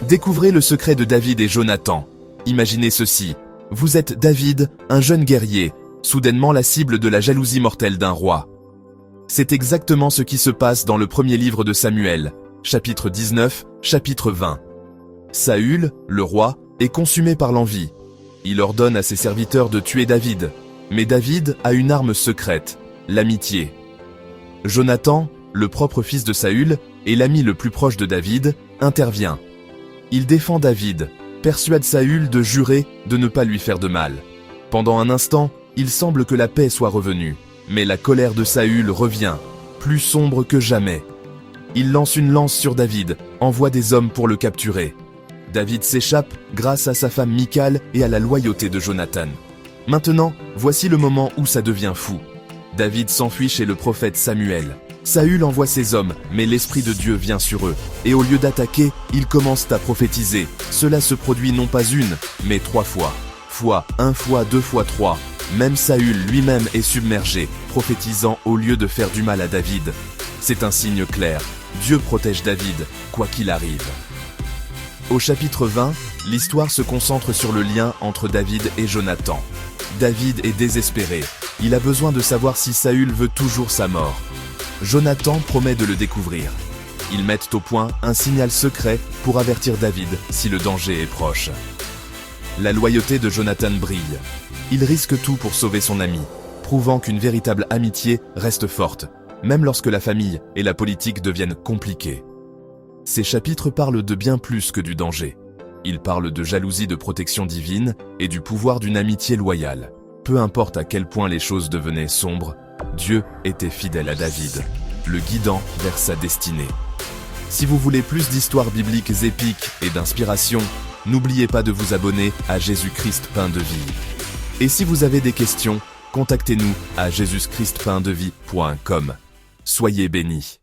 Découvrez le secret de David et Jonathan. Imaginez ceci. Vous êtes David, un jeune guerrier, soudainement la cible de la jalousie mortelle d'un roi. C'est exactement ce qui se passe dans le premier livre de Samuel, chapitre 19, chapitre 20. Saül, le roi, est consumé par l'envie. Il ordonne à ses serviteurs de tuer David. Mais David a une arme secrète, l'amitié. Jonathan, le propre fils de Saül, et l'ami le plus proche de David, intervient. Il défend David, persuade Saül de jurer de ne pas lui faire de mal. Pendant un instant, il semble que la paix soit revenue. Mais la colère de Saül revient, plus sombre que jamais. Il lance une lance sur David, envoie des hommes pour le capturer. David s'échappe grâce à sa femme Michal et à la loyauté de Jonathan. Maintenant, voici le moment où ça devient fou. David s'enfuit chez le prophète Samuel. Saül envoie ses hommes, mais l'Esprit de Dieu vient sur eux. Et au lieu d'attaquer, ils commencent à prophétiser. Cela se produit non pas une, mais 3 fois. Fois 1 fois 2 fois 3. Même Saül lui-même est submergé, prophétisant au lieu de faire du mal à David. C'est un signe clair. Dieu protège David, quoi qu'il arrive. Au chapitre 20, l'histoire se concentre sur le lien entre David et Jonathan. David est désespéré. Il a besoin de savoir si Saül veut toujours sa mort. Jonathan promet de le découvrir. Ils mettent au point un signal secret pour avertir David si le danger est proche. La loyauté de Jonathan brille. Il risque tout pour sauver son ami, prouvant qu'une véritable amitié reste forte, même lorsque la famille et la politique deviennent compliquées. Ces chapitres parlent de bien plus que du danger. Ils parlent de jalousie de protection divine et du pouvoir d'une amitié loyale. Peu importe à quel point les choses devenaient sombres, Dieu était fidèle à David, le guidant vers sa destinée. Si vous voulez plus d'histoires bibliques épiques et d'inspiration, n'oubliez pas de vous abonner à Jésus-Christ Pain de Vie. Et si vous avez des questions, contactez-nous à jesuschristpaindevie.com. Soyez bénis.